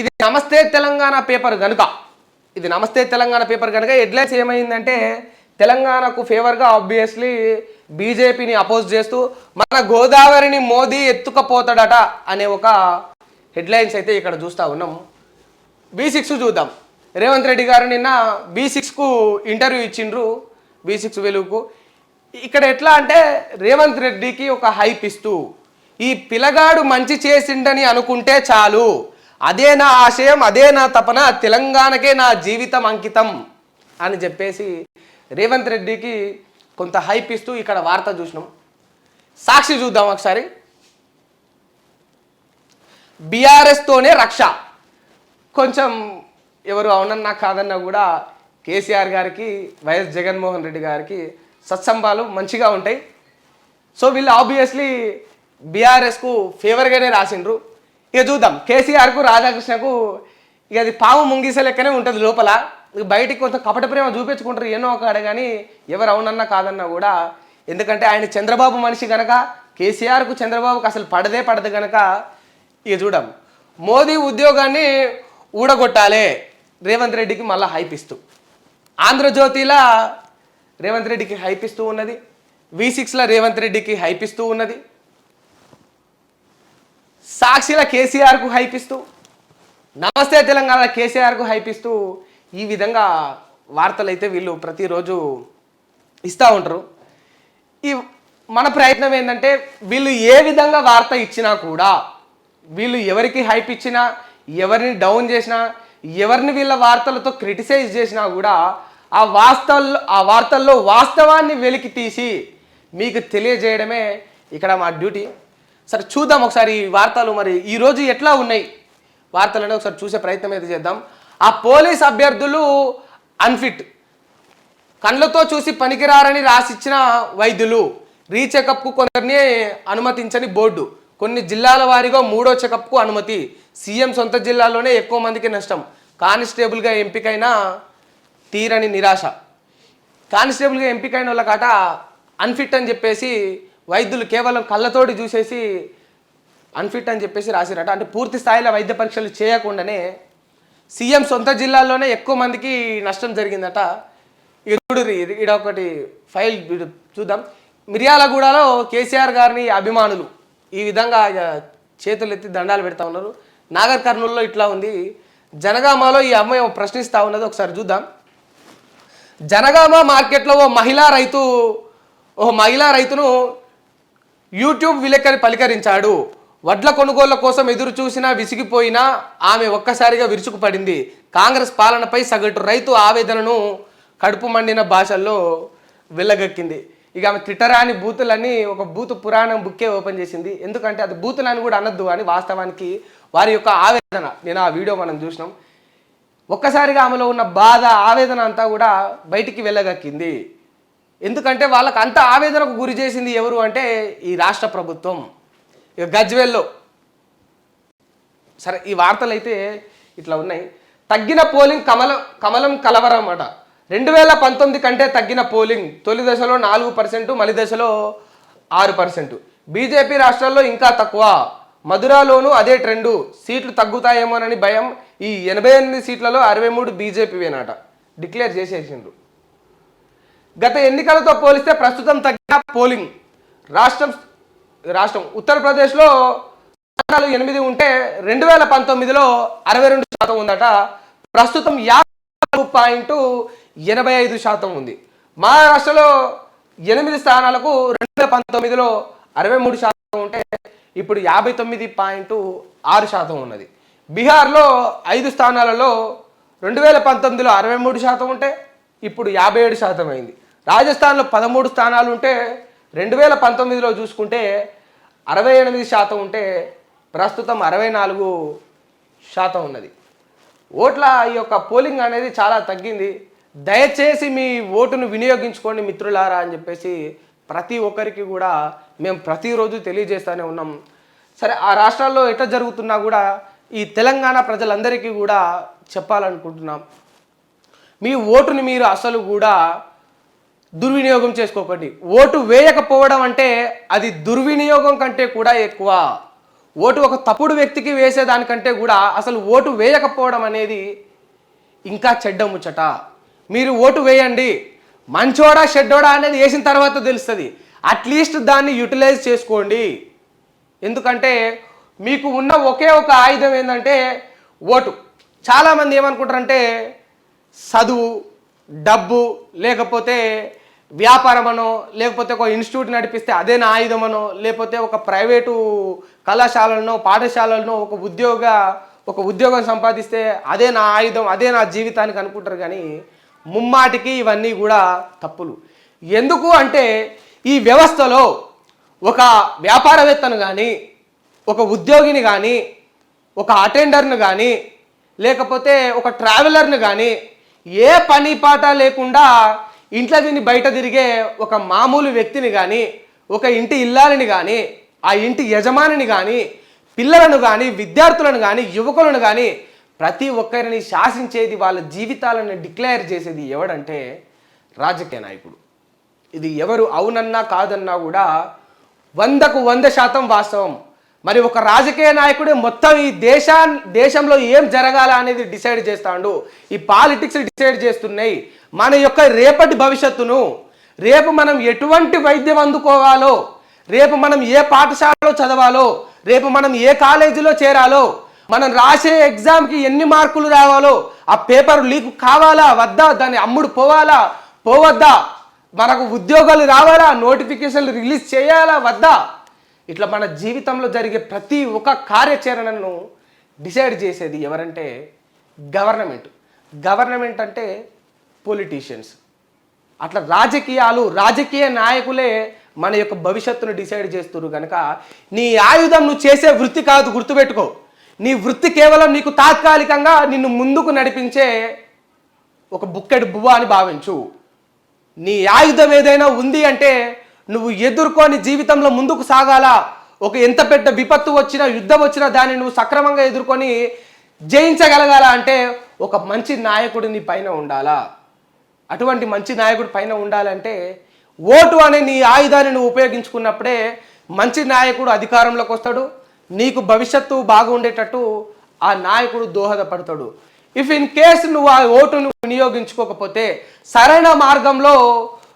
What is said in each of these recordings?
ఇది నమస్తే తెలంగాణ పేపర్ కనుక హెడ్లైన్స్ ఏమైందంటే తెలంగాణకు ఫేవర్గా ఆబ్వియస్లీ బీజేపీని అపోజ్ చేస్తూ మన గోదావరిని మోదీ ఎత్తుకపోతాడట అనే ఒక హెడ్లైన్స్ అయితే ఇక్కడ చూస్తూ ఉన్నాం. B6 చూద్దాం. రేవంత్ రెడ్డి గారు నిన్న B6కు ఇంటర్వ్యూ ఇచ్చిండ్రు. B6 వెలుగుకు ఇక్కడ ఎట్లా అంటే రేవంత్ రెడ్డికి ఒక హైప్ ఇస్తూ ఈ పిల్లగాడు మంచి చేసిండని అనుకుంటే చాలు, అదే నా ఆశయం, అదే నా తపన, తెలంగాణకే నా జీవితం అంకితం అని చెప్పేసి రేవంత్ రెడ్డికి కొంత హైప్ ఇస్తూ ఇక్కడ వార్త చూసినాం. సాక్షి చూద్దాం ఒకసారి. బీఆర్ఎస్తోనే రక్ష. కొంచెం ఎవరు అవునన్నా కాదన్నా కూడా కేసీఆర్ గారికి, వైఎస్ జగన్మోహన్ రెడ్డి గారికి సత్సంబాలు మంచిగా ఉంటాయి. సో వీళ్ళు ఆబ్వియస్లీ బీఆర్ఎస్కు ఫేవర్గానే రాసిండ్రు. ఇక చూద్దాం కేసీఆర్కు, రాధాకృష్ణకు ఇక అది పాము ముంగిస లెక్కనే ఉంటుంది లోపల. ఇక బయటికి కొంత కపట ప్రేమ చూపించుకుంటారు ఎన్నో ఒక కానీ ఎవరు అవునన్నా కాదన్నా కూడా. ఎందుకంటే ఆయన చంద్రబాబు మనిషి కనుక, కేసీఆర్కు చంద్రబాబుకు అసలు పడదు కనుక. ఇక చూద్దాం. మోదీ ఉద్యోగాన్ని ఊడగొట్టాలే రేవంత్ రెడ్డికి మళ్ళీ హైప్ ఇస్తూ. ఆంధ్రజ్యోతిలా రేవంత్ రెడ్డికి హైప్ ఇస్తూ ఉన్నది. V6ల రేవంత్ రెడ్డికి హైప్ ఇస్తూ ఉన్నది. సాక్షిల కేసీఆర్కు హైప్ ఇస్తూ, నమస్తే తెలంగాణ కేసీఆర్కు హైప్ ఇస్తూ ఈ విధంగా వార్తలు అయితే వీళ్ళు ప్రతిరోజు ఇస్తూ ఉంటారు. ఈ మన ప్రయత్నం ఏంటంటే వీళ్ళు ఏ విధంగా వార్త ఇచ్చినా కూడా, వీళ్ళు ఎవరికి హైప్ ఇచ్చినా, ఎవరిని డౌన్ చేసినా, ఎవరిని వీళ్ళ వార్తలతో క్రిటిసైజ్ చేసినా కూడా ఆ వార్తల్లో వాస్తవాన్ని వెలికి తీసి మీకు తెలియజేయడమే ఇక్కడ మా డ్యూటీ. సరే చూద్దాం ఒకసారి ఈ వార్తలు మరి ఈరోజు ఎట్లా ఉన్నాయి వార్తలను ఒకసారి చూసే ప్రయత్నం అయితే చేద్దాం. ఆ పోలీస్ అభ్యర్థులు అన్ఫిట్, కళ్ళతో చూసి పనికిరారని రాసిచ్చిన వైద్యులు, రీచెకప్కు కొందరిని అనుమతించని బోర్డు, కొన్ని జిల్లాల వారీగా 3వ చెకప్కు అనుమతి, సీఎం సొంత జిల్లాలోనే ఎక్కువ మందికి నష్టం, కానిస్టేబుల్గా ఎంపికైన తీరని నిరాశ. కానిస్టేబుల్గా ఎంపికైన వాళ్ళకట అన్ఫిట్ అని చెప్పేసి వైద్యులు కేవలం కళ్ళతోటి చూసేసి అన్ఫిట్ అని చెప్పేసి రాసిరట. అంటే పూర్తి స్థాయిలో వైద్య పరీక్షలు చేయకుండానే సీఎం సొంత జిల్లాల్లోనే ఎక్కువ మందికి నష్టం జరిగిందట. ఇక చూడు ఈడ ఒకటి ఫైల్ చూద్దాం. మిర్యాలగూడలో కేసీఆర్ గారిని అభిమానులు ఈ విధంగా చేతులు ఎత్తి దండాలు పెడతా ఉన్నారు. నాగర్ కర్నూలులో ఇట్లా ఉంది. జనగామలో ఈ అమ్మాయి ప్రశ్నిస్తూ ఉన్నది ఒకసారి చూద్దాం. జనగామ మార్కెట్లో ఓ మహిళా రైతును యూట్యూబ్ విలేకరి పలికరించాడు. వడ్ల కొనుగోళ్ల కోసం ఎదురు చూసినా విసిగిపోయినా ఆమె ఒక్కసారిగా విరుచుకుపడింది. కాంగ్రెస్ పాలనపై సగటు రైతు ఆవేదనను కడుపు మండిన భాషల్లో వెళ్ళగక్కింది. ఇక ఆమె తిట్టరాని బూతులన్నీ ఒక బూతు పురాణం బుక్కే ఓపెన్ చేసింది. ఎందుకంటే అది బూతులని కూడా అనొద్దు అని వాస్తవానికి వారి యొక్క ఆవేదన నేను ఆ వీడియో మనం చూసినాం. ఒక్కసారిగా ఆమెలో ఉన్న బాధ, ఆవేదన అంతా కూడా బయటికి వెళ్ళగక్కింది. ఎందుకంటే వాళ్ళకు అంత ఆవేదనకు గురి చేసింది ఎవరు అంటే ఈ రాష్ట్ర ప్రభుత్వం. ఇక గజ్వేల్లో సరే ఈ వార్తలు అయితే ఇట్లా ఉన్నాయి. తగ్గిన పోలింగ్ కమలం కలవరం అట. 2019 కంటే తగ్గిన పోలింగ్, తొలి దశలో 4%, మలి దశలో 6%. బీజేపీ రాష్ట్రాల్లో ఇంకా తక్కువ. మధురాలోనూ అదే ట్రెండు. సీట్లు తగ్గుతాయేమోనని భయం. ఈ 88 సీట్లలో 63 బీజేపీవేనట డిక్లేర్ చేసేసిండ్రు. గత ఎన్నికలతో పోలిస్తే ప్రస్తుతం తగ్గిన పోలింగ్. రాష్ట్రం ఉత్తరప్రదేశ్లో స్థానాలు 8 ఉంటే 2019లో 62% ఉందట. ప్రస్తుతం 50.85% ఉంది. మహారాష్ట్రలో 8 స్థానాలకు 2019లో 63% ఉంటే ఇప్పుడు 59.6% ఉన్నది. బీహార్లో 5 స్థానాలలో 2019లో 63% ఉంటే ఇప్పుడు 57% అయింది. రాజస్థాన్లో 13 స్థానాలు ఉంటే 2019లో చూసుకుంటే 68% ఉంటే ప్రస్తుతం 64% ఉన్నది. ఓట్ల ఈ యొక్క పోలింగ్ అనేది చాలా తగ్గింది. దయచేసి మీ ఓటును వినియోగించుకోండి మిత్రులారా అని చెప్పేసి ప్రతి ఒక్కరికి కూడా మేము ప్రతిరోజు తెలియజేస్తూనే ఉన్నాం. సరే ఆ రాష్ట్రాల్లో ఎట్లా జరుగుతున్నా కూడా ఈ తెలంగాణ ప్రజలందరికీ కూడా చెప్పాలనుకుంటున్నాం. మీ ఓటుని మీరు అసలు కూడా దుర్వినియోగం చేసుకోకండి. ఓటు వేయకపోవడం అంటే అది దుర్వినియోగం కంటే కూడా ఎక్కువ. ఓటు ఒక తప్పుడు వ్యక్తికి వేసేదానికంటే కూడా అసలు ఓటు వేయకపోవడం అనేది ఇంకా చెడ్డ ముచ్చట. మీరు ఓటు వేయండి, మంచోడా చెడ్డోడా అనేది వేసిన తర్వాత తెలుస్తుంది. అట్లీస్ట్ దాన్ని యూటిలైజ్ చేసుకోండి. ఎందుకంటే మీకు ఉన్న ఒకే ఒక ఆయుధం ఏంటంటే ఓటు. చాలామంది ఏమనుకుంటారంటే చదువు, డబ్బు, లేకపోతే వ్యాపారమనో, లేకపోతే ఒక ఇన్స్టిట్యూట్ నడిపిస్తే అదే నా ఆయుధమనో, లేకపోతే ఒక ప్రైవేటు కళాశాలలను పాఠశాలలను ఒక ఉద్యోగం సంపాదిస్తే అదే నా ఆయుధం, అదే నా జీవితానికి అనుకుంటారు. కానీ ముమ్మాటికి ఇవన్నీ కూడా తప్పులు. ఎందుకు అంటే ఈ వ్యవస్థలో ఒక వ్యాపారవేత్తను కానీ, ఒక ఉద్యోగిని కానీ, ఒక అటెండర్ను కానీ, లేకపోతే ఒక ట్రావెలర్ను కానీ, ఏ పని పాట లేకుండా ఇంట్లో విని బయట తిరిగే ఒక మామూలు వ్యక్తిని కానీ, ఒక ఇంటి ఇల్లాలని కానీ, ఆ ఇంటి యజమానిని కానీ, పిల్లలను కానీ, విద్యార్థులను కానీ, యువకులను కానీ ప్రతి ఒక్కరిని శాసించేది, వాళ్ళ జీవితాలను డిక్లేర్ చేసేది ఎవడంటే రాజకీయ నాయకుడు. ఇది ఎవరు అవునన్నా కాదన్నా కూడా 100కు 100% వాస్తవం. మరి ఒక రాజకీయ నాయకుడే మొత్తం ఈ దేశంలో ఏం జరగాల అనేది డిసైడ్ చేస్తాడు. ఈ పాలిటిక్స్ డిసైడ్ చేస్తున్నాయి మన యొక్క రేపటి భవిష్యత్తును. రేపు మనం ఎటువంటి వైద్యం అందుకోవాలో, రేపు మనం ఏ పాఠశాలలో చదవాలో, రేపు మనం ఏ కాలేజీలో చేరాలో, మనం రాసే ఎగ్జామ్కి ఎన్ని మార్కులు రావాలో, ఆ పేపర్ లీక్ కావాలా వద్దా, దాన్ని అమ్ముడు పోవద్దా, మనకు ఉద్యోగాలు రావాలా, నోటిఫికేషన్లు రిలీజ్ చేయాలా వద్దా, ఇట్లా మన జీవితంలో జరిగే ప్రతి ఒక్క కార్యాచరణను డిసైడ్ చేసేది ఎవరంటే గవర్నమెంట్ అంటే పొలిటీషియన్స్. అట్లా రాజకీయ నాయకులే మన యొక్క భవిష్యత్తును డిసైడ్ చేస్తున్నారు. కనుక నీ ఆయుధం నువ్వు చేసే వృత్తి కాదు, గుర్తుపెట్టుకో. నీ వృత్తి కేవలం నీకు తాత్కాలికంగా నిన్ను ముందుకు నడిపించే ఒక బుక్కెడు బువ్వ అని భావించు. నీ ఆయుధం ఏదైనా ఉంది అంటే నువ్వు ఎదుర్కొని జీవితంలో ముందుకు సాగాల. ఒక ఎంత పెద్ద విపత్తు వచ్చినా, యుద్ధం వచ్చినా దాన్ని నువ్వు సక్రమంగా ఎదుర్కొని జయించగలగాల అంటే ఒక మంచి నాయకుడు నీ పైన ఉండాలా. అటువంటి మంచి నాయకుడు పైన ఉండాలంటే ఓటు అనే నీ ఆయుధాన్ని నువ్వు ఉపయోగించుకున్నప్పుడే మంచి నాయకుడు అధికారంలోకి వస్తాడు. నీకు భవిష్యత్తు బాగుండేటట్టు ఆ నాయకుడు దోహదపడతాడు. ఇఫ్ ఇన్ కేస్ నువ్వు ఆ ఓటును వినియోగించుకోకపోతే, సరైన మార్గంలో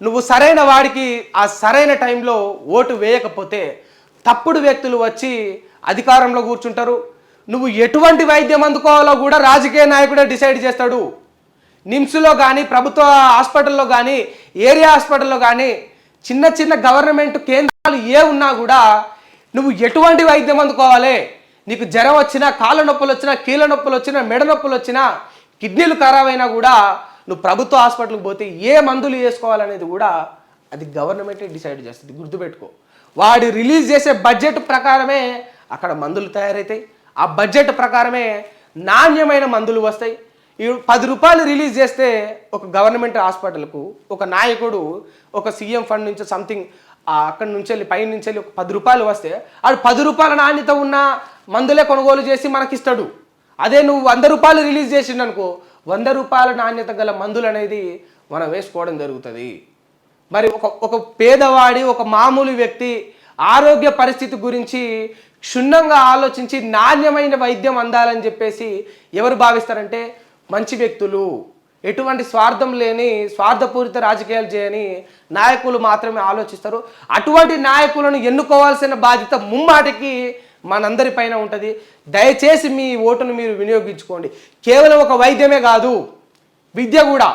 నువ్వు సరైన వాడికి ఆ సరైన టైంలో ఓటు వేయకపోతే తప్పుడు వ్యక్తులు వచ్చి అధికారంలో కూర్చుంటారు. నువ్వు ఎటువంటి వైద్యం అందుకోవాలో కూడా రాజకీయ నాయకుడే డిసైడ్ చేస్తాడు. నిమ్స్లో కానీ, ప్రభుత్వ హాస్పిటల్లో కానీ, ఏరియా హాస్పిటల్లో కానీ, చిన్న గవర్నమెంట్ కేంద్రాలు ఏ ఉన్నా కూడా నువ్వు ఎటువంటి వైద్యం అందుకోవాలి, నీకు జ్వరం వచ్చినా, కాళ్ళ నొప్పులు వచ్చినా, కీళ్ళ నొప్పులు వచ్చినా, మెడ నొప్పులు వచ్చినా, కిడ్నీలు ఖరాబ్ అయినా కూడా నువ్వు ప్రభుత్వ హాస్పిటల్కి పోతే ఏ మందులు వేసుకోవాలనేది కూడా అది గవర్నమెంటే డిసైడ్ చేస్తుంది. గుర్తుపెట్టుకో. వాడు రిలీజ్ చేసే బడ్జెట్ ప్రకారమే అక్కడ మందులు తయారవుతాయి. ఆ బడ్జెట్ ప్రకారమే నాణ్యమైన మందులు వస్తాయి. 10 రూపాయలు రిలీజ్ చేస్తే ఒక గవర్నమెంట్ హాస్పిటల్కు ఒక నాయకుడు ఒక సీఎం ఫండ్ నుంచి సంథింగ్ అక్కడి నుంచి వెళ్ళి పై నుంచి వెళ్ళి ఒక 10 రూపాయలు వస్తే ఆడు 10 రూపాయల నాణ్యత ఉన్న మందులే కొనుగోలు చేసి మనకిస్తాడు. అదే నువ్వు 100 రూపాయలు రిలీజ్ చేసిండనుకో, 100 రూపాయల నాణ్యత గల మందులు అనేది మనం వేసుకోవడం జరుగుతుంది. మరి ఒక పేదవాడి, ఒక మామూలు వ్యక్తి ఆరోగ్య పరిస్థితి గురించి క్షుణ్ణంగా ఆలోచించి నాణ్యమైన వైద్యం అందాలని చెప్పేసి ఎవరు భావిస్తారంటే మంచి వ్యక్తులు, ఎటువంటి స్వార్థం లేని స్వార్థపూరిత రాజకీయాలు చేయని నాయకులు మాత్రమే ఆలోచిస్తారు. అటువంటి నాయకులను ఎన్నుకోవాల్సిన బాధ్యత ముమ్మాటికి మనందరిపైన ఉంటుంది. దయచేసి మీ ఓటును మీరు వినియోగించుకోండి. కేవలం ఒక వైద్యమే కాదు, విద్య కూడా.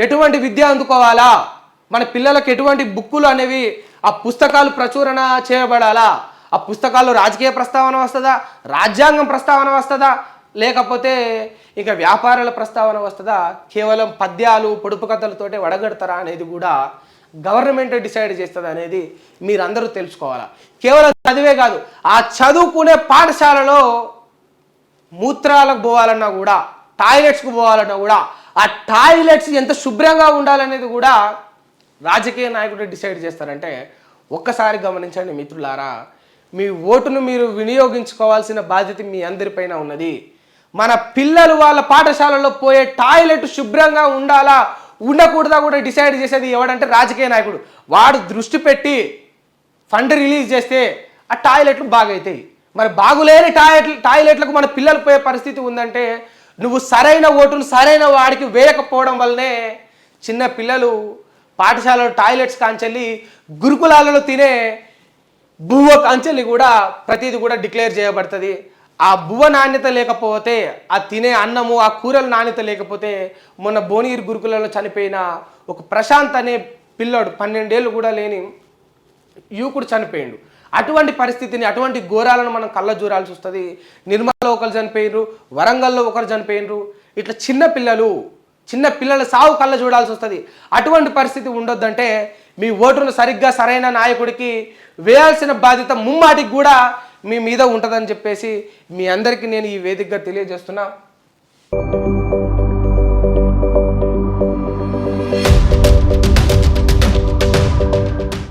ఎటువంటి విద్య అందుకోవాలా, మన పిల్లలకు ఎటువంటి బుక్కులు అనేవి, ఆ పుస్తకాలు ప్రచురణ చేయబడాలా, ఆ పుస్తకాల్లో రాజకీయ ప్రస్తావన వస్తుందా, రాజ్యాంగం ప్రస్తావన వస్తుందా, లేకపోతే ఇంకా వ్యాపారాల ప్రస్తావన వస్తుందా, కేవలం పద్యాలు పొడుపు కథలతోటే వడగడతారా అనేది కూడా గవర్నమెంట్ డిసైడ్ చేస్తుంది అనేది మీరందరూ తెలుసుకోవాలా. కేవలం చదివే కాదు, ఆ చదువుకునే పాఠశాలలో మూత్రాలకు పోవాలన్నా కూడా, టాయిలెట్స్కు పోవాలన్నా కూడా ఆ టాయిలెట్స్ ఎంత శుభ్రంగా ఉండాలనేది కూడా రాజకీయ నాయకుడు డిసైడ్ చేస్తారంటే ఒక్కసారి గమనించండి మిత్రులారా. మీ ఓటును మీరు వినియోగించుకోవాల్సిన బాధ్యత మీ అందరిపైన ఉన్నది. మన పిల్లలు వాళ్ళ పాఠశాలలో పోయే టాయిలెట్ శుభ్రంగా ఉండాలా ఉండకూడదా కూడా డిసైడ్ చేసేది ఎవడంటే రాజకీయ నాయకుడు. వాడు దృష్టి పెట్టి ఫండ్ రిలీజ్ చేస్తే ఆ టాయిలెట్లు బాగవుతాయి. మరి బాగులేని టాయిలెట్లకు మన పిల్లలు పోయే పరిస్థితి ఉందంటే నువ్వు సరైన ఓటును సరైన వాడికి వేయకపోవడం వల్లనే చిన్న పిల్లలు పాఠశాలలో టాయిలెట్స్ కాంచెల్లి గురుకులాలలో తినే బువ్వ కాంచెల్లి కూడా ప్రతిదీ కూడా డిక్లేర్ చేయబడుతుంది. ఆ బువ్వ నాణ్యత లేకపోతే, ఆ తినే అన్నము ఆ కూరల నాణ్యత లేకపోతే, మొన్న భువనగిరి గురుకులలో చనిపోయిన ఒక ప్రశాంత్ అనే పిల్లోడు 12 ఏళ్ళు కూడా లేని యువకుడు చనిపోయిండు. అటువంటి పరిస్థితిని అటువంటి ఘోరాలను మనం కళ్ళ చూడాల్సి వస్తుంది. నిర్మల్లో ఒకరు చనిపోయినరు, వరంగల్లో ఒకరు చనిపోయినరు. ఇట్లా చిన్న పిల్లల సావు కళ్ళ చూడాల్సి వస్తుంది. అటువంటి పరిస్థితి ఉండొద్దంటే మీ ఓటును సరిగ్గా సరైన నాయకుడికి వేయాల్సిన బాధ్యత ముమ్మాటికి కూడా మీ మీద ఉంటుందని చెప్పేసి మీ అందరికీ నేను ఈ వేదికగా తెలియజేస్తున్నా.